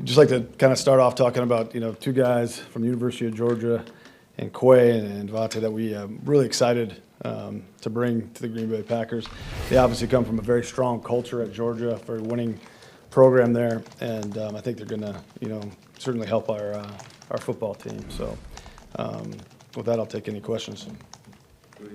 just like to kind of start off talking about, two guys from the University of Georgia and Quay and Devonte that we really excited to bring to the Green Bay Packers. They obviously come from a very strong culture at Georgia, very winning program there, and I think they're going to, certainly help our football team. So with that, I'll take any questions.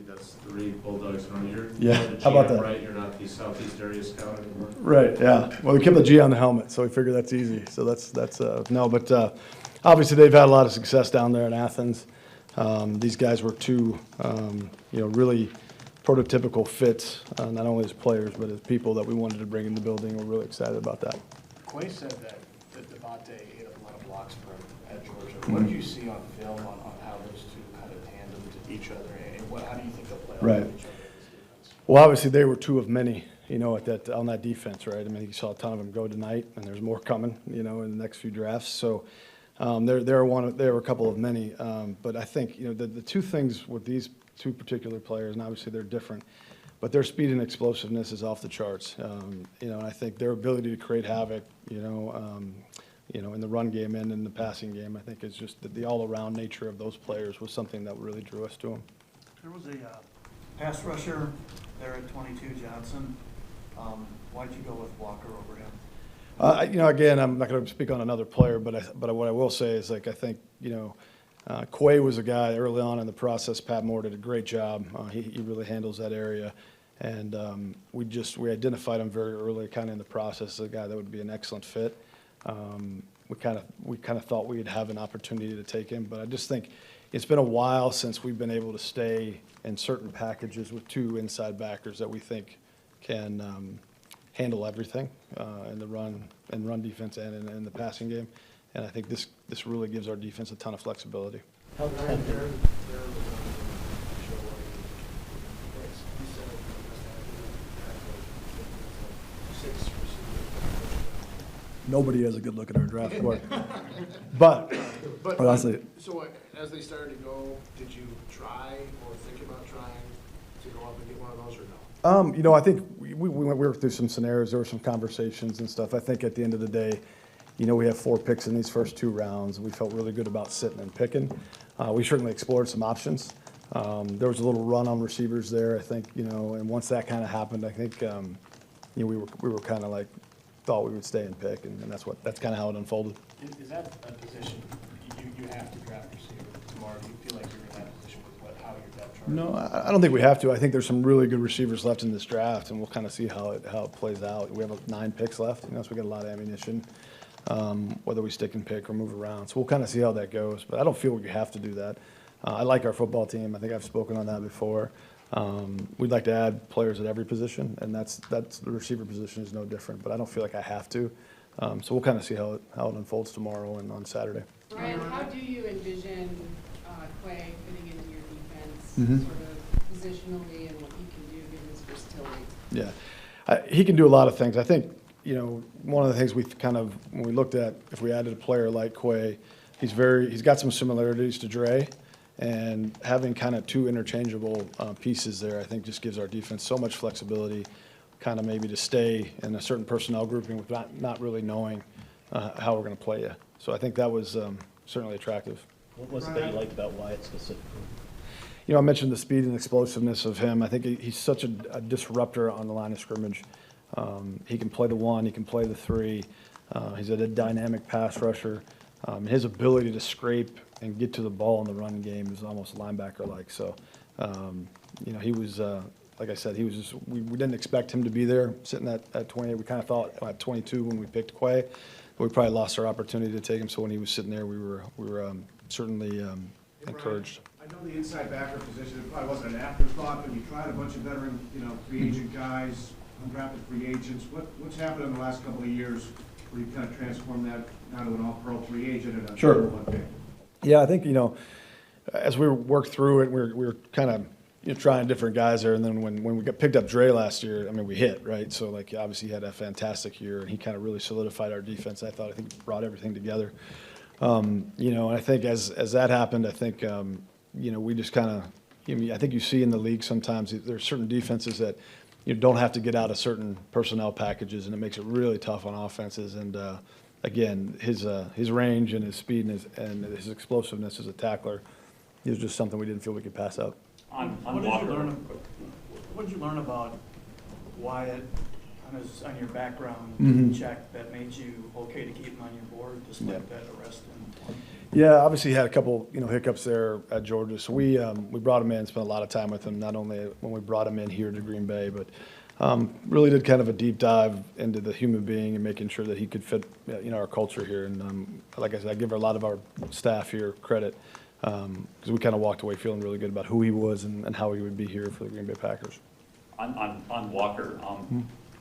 That's 3 Bulldogs in 1 year. Yeah, how about that? Right, you're not the Southeast area scout anymore. Right, yeah. Well, we kept the G on the helmet, so we figured that's easy. So that's no, but obviously they've had a lot of success down there in Athens. These guys were 2, really prototypical fits, not only as players but as people that we wanted to bring in the building. We're really excited about that. Quay said that Devonte ate up a lot of blocks for him at Georgia. What did you see on film on how those 2 kind of tandemed each other, and how do you think they'll play off Right. each other in this defense? Well, obviously they were 2 of many, on that defense, right? I mean, you saw a ton of them go tonight, and there's more coming, in the next few drafts. So they were a couple of many. But I think, the 2 things with these 2 particular players, and obviously they're different, but their speed and explosiveness is off the charts. And I think their ability to create havoc, in the run game and in the passing game, I think is just the all-around nature of those players was something that really drew us to them. There was a pass rusher there at 22, Johnson. Why'd you go with Walker over him? Again, I'm not going to speak on another player, but what I will say is, I think, Quay was a guy early on in the process. Pat Moore did a great job. He really handles that area. And we identified him very early, kind of in the process, as a guy that would be an excellent fit. We kind of thought we'd have an opportunity to take him, but I just think it's been a while since we've been able to stay in certain packages with 2 inside backers that we think can handle everything in the run defense and in the passing game. And I think this really gives our defense a ton of flexibility. Nobody has a good look at our draft board. But honestly, So as they started to go, did you try or think about trying to go up and get one of those or no? I think we were through some scenarios. There were some conversations and stuff. I think at the end of the day, we have 4 picks in these first 2 rounds. We felt really good about sitting and picking. We certainly explored some options. There was a little run on receivers there, I think, and once that kind of happened, I think, we were kind of thought we would stay and pick, and that's kind of how it unfolded. Is that a position you have to draft receiver tomorrow? Do you feel like you're in that position with how your depth chart? No, I don't think we have to. I think there's some really good receivers left in this draft, and we'll kind of see how it plays out. We have 9 picks left, so we got a lot of ammunition, whether we stick and pick or move around. So we'll kind of see how that goes, but I don't feel we have to do that. I like our football team. I think I've spoken on that before. We'd like to add players at every position, and that's the receiver position is no different, but I don't feel like I have to. So we'll kind of see how it unfolds tomorrow and on Saturday. Brian, how do you envision Quay fitting into your defense, Mhm. sort of positionally, and what he can do given his versatility? Yeah, he can do a lot of things. I think, one of the things when we looked at if we added a player like Quay, he's got some similarities to Dre. And having kind of 2 interchangeable pieces there, I think just gives our defense so much flexibility, kind of maybe to stay in a certain personnel grouping with not really knowing how we're going to play you. So I think that was certainly attractive. What was it that you liked about Wyatt specifically? I mentioned the speed and explosiveness of him. I think he's such a disruptor on the line of scrimmage. He can play the 1, he can play the 3. He's a dynamic pass rusher. His ability to scrape and get to the ball in the run game is almost linebacker-like. So, he was, like I said, he was just, we didn't expect him to be there sitting at 28. We kind of thought at 22 when we picked Quay, but we probably lost our opportunity to take him. So when he was sitting there, we were certainly encouraged. I know the inside backer position probably wasn't an afterthought, but you tried a bunch of veteran, free agent guys, undrafted free agents. What's happened in the last couple of years where you kind of transformed that now to an all-pro free agent and a Sure. number 1 pick? Yeah, I think, as we worked through it, we were kind of trying different guys there. And then when we got picked up Dre last year, we hit, right? So, obviously he had a fantastic year, and he kind of really solidified our defense. I think brought everything together. And I think as that happened, I think, we just kind of, I think you see in the league sometimes there's certain defenses that don't have to get out of certain personnel packages, and it makes it really tough on offenses. And again, his range and his speed and his explosiveness as a tackler is just something we didn't feel we could pass up. On What did you Walker. what did you learn about Wyatt on your background Mhm. check that made you okay to keep him on your board Yeah. despite that arrest? Yeah, obviously had a couple, hiccups there at Georgia. So we brought him in, spent a lot of time with him, not only when we brought him in here to Green Bay, but really did kind of a deep dive into the human being and making sure that he could fit, our culture here. And like I said, I give a lot of our staff here credit because we kind of walked away feeling really good about who he was and how he would be here for the Green Bay Packers. On Walker,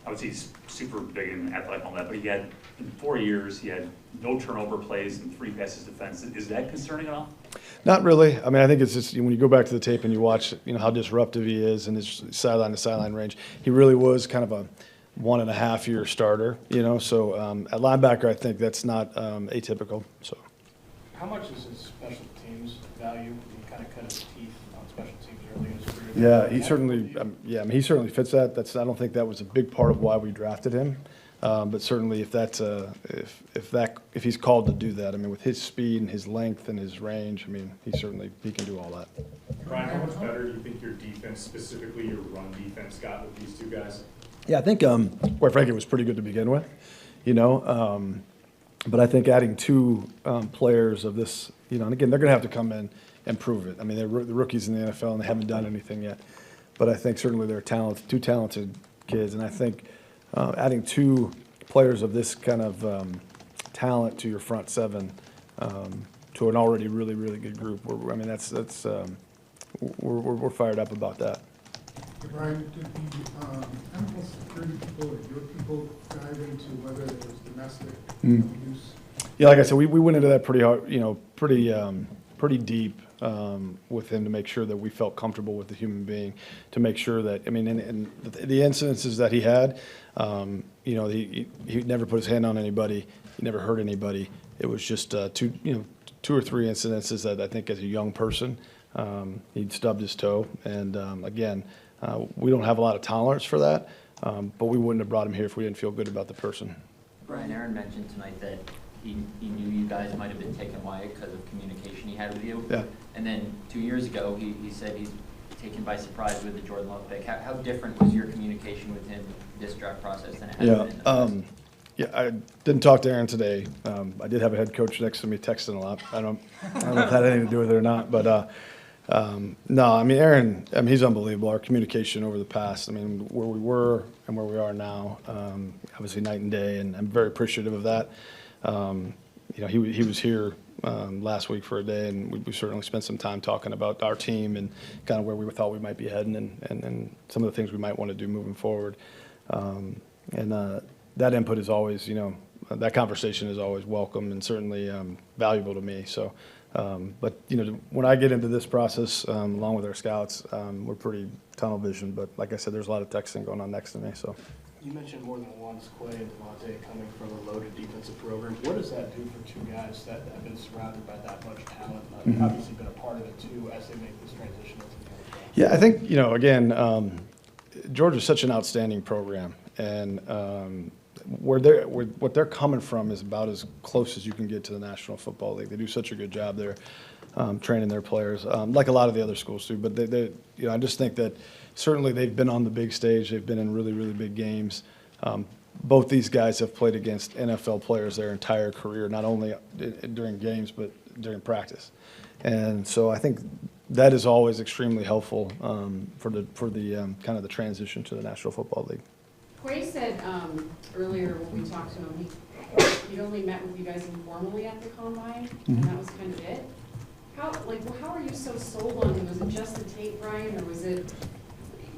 obviously he's super big and athletic and all that, but he had, in 4 years, he had no turnover plays and 3 passes defense. Is that concerning at all? Not really. I mean, I think it's just when you go back to the tape and you watch, how disruptive he is and his sideline to sideline range. He really was kind of a 1.5-year starter, So at linebacker, I think that's not atypical. So. How much is his special teams value? He kind of cut his teeth on special teams early in his career. Yeah, he certainly, he certainly fits that. I don't think that was a big part of why we drafted him. But certainly, if he's called to do that, with his speed and his length and his range, he can do all that. Brian, how much better do you think your defense, specifically your run defense, got with these 2 guys? Yeah, I think, quite frankly, it was pretty good to begin with, But I think adding 2 players of this, and again, they're going to have to come in and prove it. They're the rookies in the NFL and they haven't done anything yet. But I think certainly they're 2 talented kids, and I think adding 2 players of this kind of talent to your front 7 to an already really, really good group, we're fired up about that. Brian, did the animal security people or your people dive into whether it was domestic use? Yeah, like I said, we went into that pretty hard, pretty deep with him to make sure that we felt comfortable with the human being, to make sure that, in the incidences that he had, he never put his hand on anybody, he never hurt anybody. It was just 2 or 3 incidences that I think as a young person, he'd stubbed his toe. And again, we don't have a lot of tolerance for that, but we wouldn't have brought him here if we didn't feel good about the person. Brian, Aaron mentioned tonight that he knew you guys might have been taking Wyatt because of communication he had with you. Yeah. And then 2 years ago, he said he's taken by surprise with the Jordan Love pick. How different was your communication with him this draft process than it has been in the past? Yeah, I didn't talk to Aaron today. I did have a head coach next to me texting a lot. I don't know if that had anything to do with it or not, but no, Aaron, he's unbelievable. Our communication over the past, where we were and where we are now, obviously night and day, and I'm very appreciative of that. He was here last week for a day, and we certainly spent some time talking about our team and kind of where we thought we might be heading and some of the things we might want to do moving forward. That input is always, that conversation is always welcome and certainly valuable to me. So, but when I get into this process, along with our scouts, we're pretty tunnel vision. But like I said, there's a lot of texting going on next to me. So. You mentioned more than once Quay and Devonte coming from a loaded defensive program. What does that do for 2 guys that have been surrounded by that much talent? Obviously been a part of it too as they make this transition into the NFL. Yeah, I think again, Georgia's such an outstanding program, and what they're coming from is about as close as you can get to the National Football League. They do such a good job there, training their players, like a lot of the other schools do. But I just think that certainly they've been on the big stage. They've been in really, really big games. Both these guys have played against NFL players their entire career, not only during games but during practice. And so I think that is always extremely helpful for the kind of the transition to the National Football League. Quay said earlier when we talked to him, he'd only met with you guys informally at the combine, and that was kind of it. How are you so sold on him? Was it just the tape, Brian, or was it?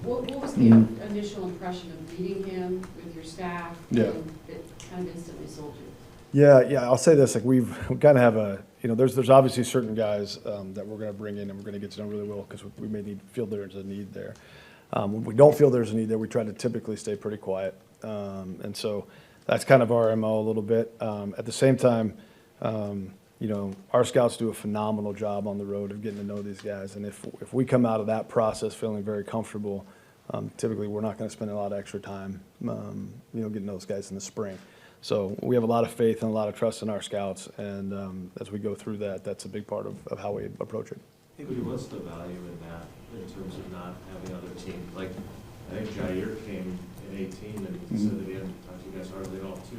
What was the initial impression of meeting him with your staff? Yeah. And it kind of instantly sold you. Yeah. I'll say this: we kind of have a, there's obviously certain guys that we're going to bring in and we're going to get to know really well because we may feel there's a need there. When we don't feel there's a need there, we try to typically stay pretty quiet, and so that's kind of our MO a little bit. At the same time, our scouts do a phenomenal job on the road of getting to know these guys, and if we come out of that process feeling very comfortable, typically we're not going to spend a lot of extra time, getting those guys in the spring. So we have a lot of faith and a lot of trust in our scouts, and as we go through that, that's a big part of how we approach it. What's the value in that, in terms of not having other teams? Like, I think Jair came in 18 and he said that he hadn't talked to you guys hardly at all too.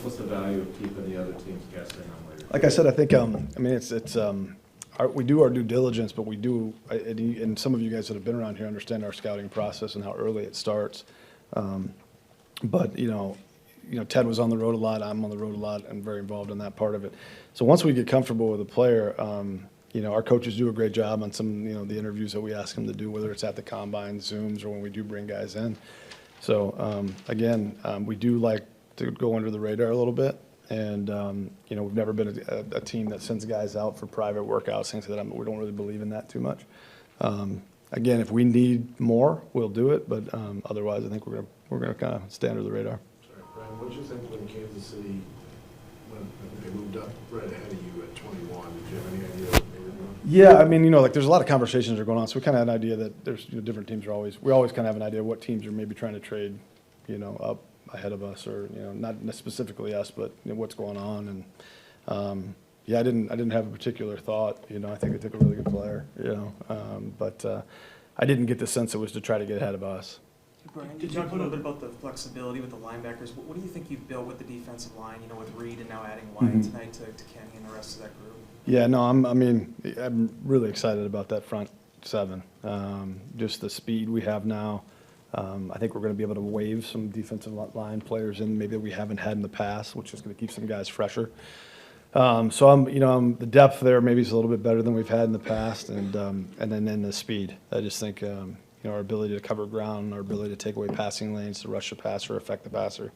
What's the value of keeping the other teams guessing on where you're? Like I said, I think, we do our due diligence, but we do, and some of you guys that have been around here understand our scouting process and how early it starts. But, Ted was on the road a lot, I'm on the road a lot, and very involved in that part of it. So once we get comfortable with a player, our coaches do a great job on some, the interviews that we ask them to do, whether it's at the combine, Zooms, or when we do bring guys in. So, we do like to go under the radar a little bit. And, we've never been a team that sends guys out for private workouts, things like that. We don't really believe in that too much. Again, if we need more, we'll do it, but otherwise, I think we're gonna kind of stay under the radar. Sorry, Brian, what'd you think when Kansas City, when I think they moved up right ahead of you at 21? Did you have any idea what they were doing? Yeah, there's a lot of conversations that are going on, so we kind of had an idea that there's, different teams we always kind of have an idea of what teams are maybe trying to trade, up ahead of us, or, not specifically us, but what's going on. And, I didn't have a particular thought, I think they took a really good player, but I didn't get the sense it was to try to get ahead of us. Brian, you talk a little bit about the flexibility with the linebackers. What do you think you've built with the defensive line, with Reed and now adding Wyatt tonight to Kenny and the rest of that group? Yeah, no, I'm really excited about that front seven. Just the speed we have now. I think we're going to be able to wave some defensive line players in maybe that we haven't had in the past, which is going to keep some guys fresher. So the depth there maybe is a little bit better than we've had in the past, and then in the speed. I just think our ability to cover ground, our ability to take away passing lanes, to rush the passer, affect the passer.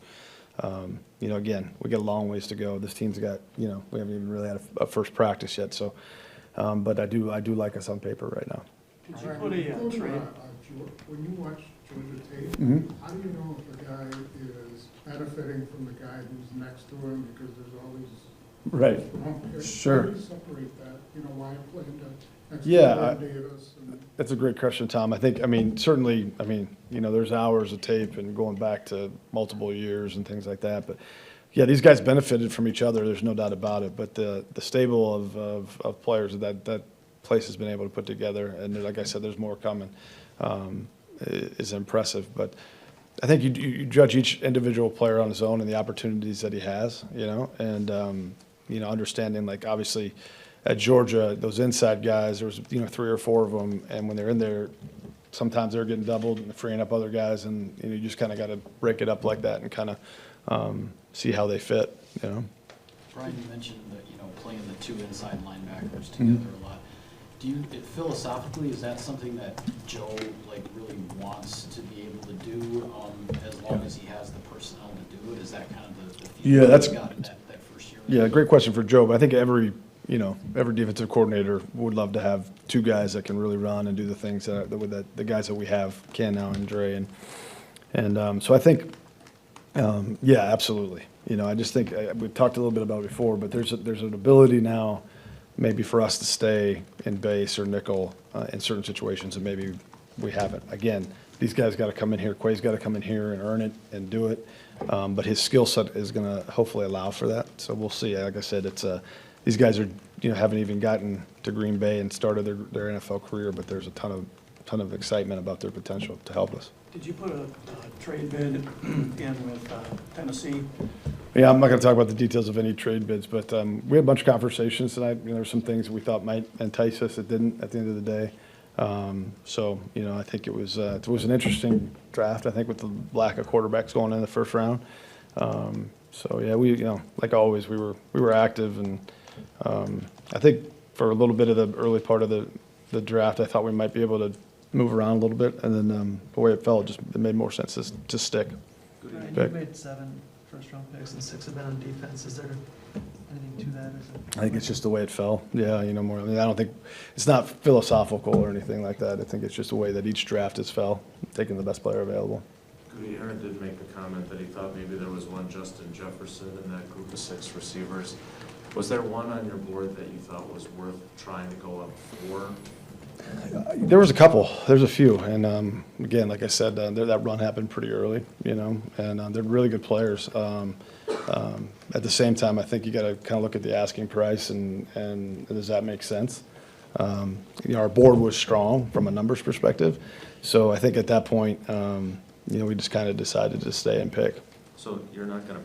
Again, we got a long ways to go. This team's got, we haven't even really had a first practice yet. So, but I do like us on paper right now. Did you put a trade? When you watch Georgia tape, how do you know if a guy is benefiting from the guy who's next to him, because there's all these Right. Sure. How do you separate that? Why play next Yeah, to Davis? That's a great question, Tom. I think, certainly, there's hours of tape and going back to multiple years and things like that. But yeah, these guys benefited from each other. There's no doubt about it. But the stable of players that place has been able to put together, and like I said, there's more coming, is impressive. But I think you judge each individual player on his own and the opportunities that he has, and understanding, like, obviously at Georgia, those inside guys, there was 3 or 4 of them, and when they're in there, sometimes they're getting doubled and freeing up other guys, and you just kind of got to break it up like that and kind of see how they fit. Brian, you mentioned that playing the 2 inside linebackers together a lot. Philosophically, is that something that Joe really wants to be able to do as long as he has the personnel to do it? Is that kind of the feeling you got in that first year? Yeah, great question for Joe. But I think every defensive coordinator would love to have 2 guys that can really run and do the things that the guys that we have can now, and Dre, and so I think, yeah, absolutely. I just think we've talked a little bit about it before, but there's an ability now, maybe for us to stay in base or nickel in certain situations, and maybe we haven't. Again, these guys got to come in here. Quay's got to come in here and earn it and do it. But his skill set is going to hopefully allow for that. So we'll see. Like I said, it's these guys are haven't even gotten to Green Bay and started their NFL career, but there's a ton of excitement about their potential to help us. Did you put a trade bid in with Tennessee? Yeah, I'm not going to talk about the details of any trade bids, but we had a bunch of conversations tonight. There were some things we thought might entice us that didn't at the end of the day. So, I think it was an interesting draft, I think, with the lack of quarterbacks going in the first round. So, yeah, we, like always, we were active, and I think for a little bit of the early part of the draft, I thought we might be able to move around a little bit, and then the way it fell, it made more sense to stick. Ryan, you made 7 first-round picks and 6 have been on defense. Is there anything to that? I think it's just the way it fell. Yeah, more. I don't think it's not philosophical or anything like that. I think it's just the way that each draft has fell, taking the best player available. Aaron did make the comment that he thought maybe there was one Justin Jefferson in that group of 6 receivers. Was there one on your board that you thought was worth trying to go up for? There was a couple. There's a few, and again, like I said, that run happened pretty early, and they're really good players. At the same time, I think you got to kind of look at the asking price and does that make sense? Our board was strong from a numbers perspective, so I think at that point, we just kind of decided to stay and pick. So you're not gonna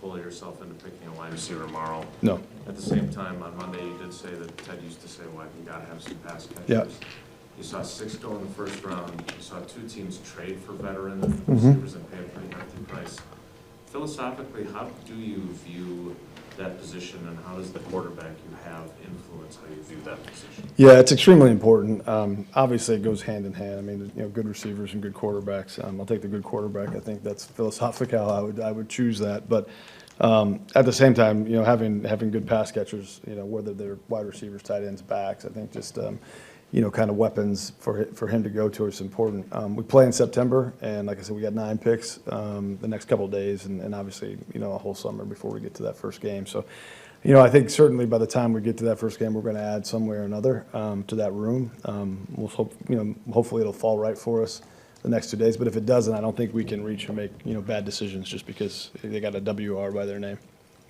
pull yourself into picking a wide receiver tomorrow? No. At the same time, on Monday, you did say that Ted used to say, well, you gotta have some pass catchers. Yeah. You saw 6 go in the first round. You saw 2 teams trade for veteran receivers and pay a pretty hefty price. Philosophically, how do you view that position, and how does the quarterback you have influence how you view that position? Yeah, it's extremely important. Obviously, it goes hand in hand. I mean, good receivers and good quarterbacks. I'll take the good quarterback. I think that's philosophically how I would choose that. But at the same time, having good pass catchers, whether they're wide receivers, tight ends, backs, I think just kind of weapons for him to go to is important. We play in September, and like I said, we got 9 picks the next couple of days, and obviously, a whole summer before we get to that first game. So, I think certainly by the time we get to that first game, we're going to add some way or another to that room. We'll hope, hopefully it'll fall right for us the next 2 days. But if it doesn't, I don't think we can reach and make bad decisions just because they got a WR by their name.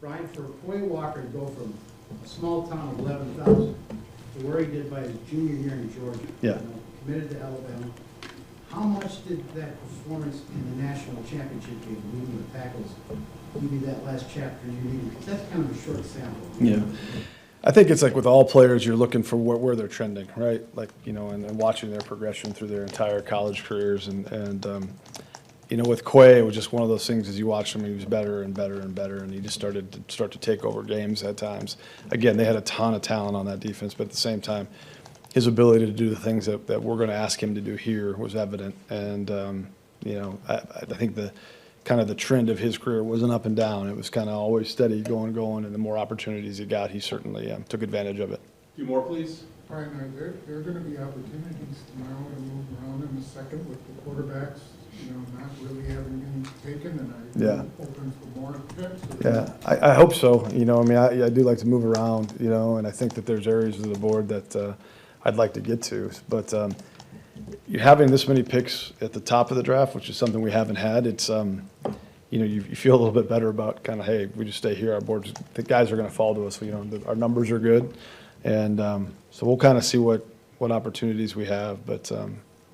Brian, for Quay Walker to go from a small town of 11,000 to where he did by his junior year in Georgia. Yeah. Committed to Alabama. How much did that performance in the national championship game, leading the tackles, give you that last chapter you needed? Because that's kind of a short sample. Yeah. I think it's like with all players, you're looking for where they're trending, right? Like, and watching their progression through their entire college careers. And with Quay, it was just one of those things as you watched him, he was better and better and better, and he just started to take over games at times. Again, they had a ton of talent on that defense, but at the same time, his ability to do the things that we're going to ask him to do here was evident. And, I think the trend of his career wasn't up and down. It was kind of always steady, going, and the more opportunities he got, he certainly took advantage of it. A few more, please. Brian, there are going to be opportunities tomorrow to move around in the second with the quarterbacks, not really having been taken, and I open for more picks. Yeah, I hope so. I do like to move around, and I think that there's areas of the board that I'd like to get to. But you're having this many picks at the top of the draft, which is something we haven't had. It's you feel a little bit better about kind of, hey, if we just stay here, our boards, the guys are going to fall to us. Our numbers are good, and so we'll kind of see what opportunities we have. But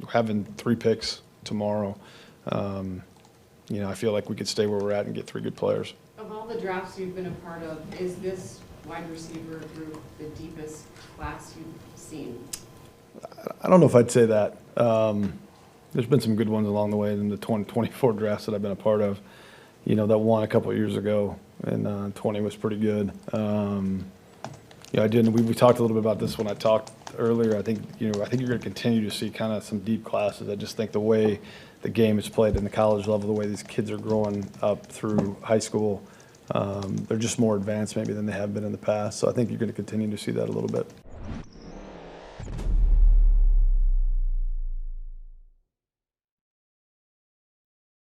having 3 picks tomorrow, I feel like we could stay where we're at and get 3 good players. Of all the drafts you've been a part of, is this wide receiver group the deepest class you've seen? I don't know if I'd say that. There's been some good ones along the way in the 2024 drafts that I've been a part of. That one a couple of years ago, and 20 was pretty good. I didn't. We talked a little bit about this when I talked earlier. I think you're going to continue to see kind of some deep classes. I just think the way the game is played in the college level, the way these kids are growing up through high school, they're just more advanced maybe than they have been in the past. So I think you're going to continue to see that a little bit.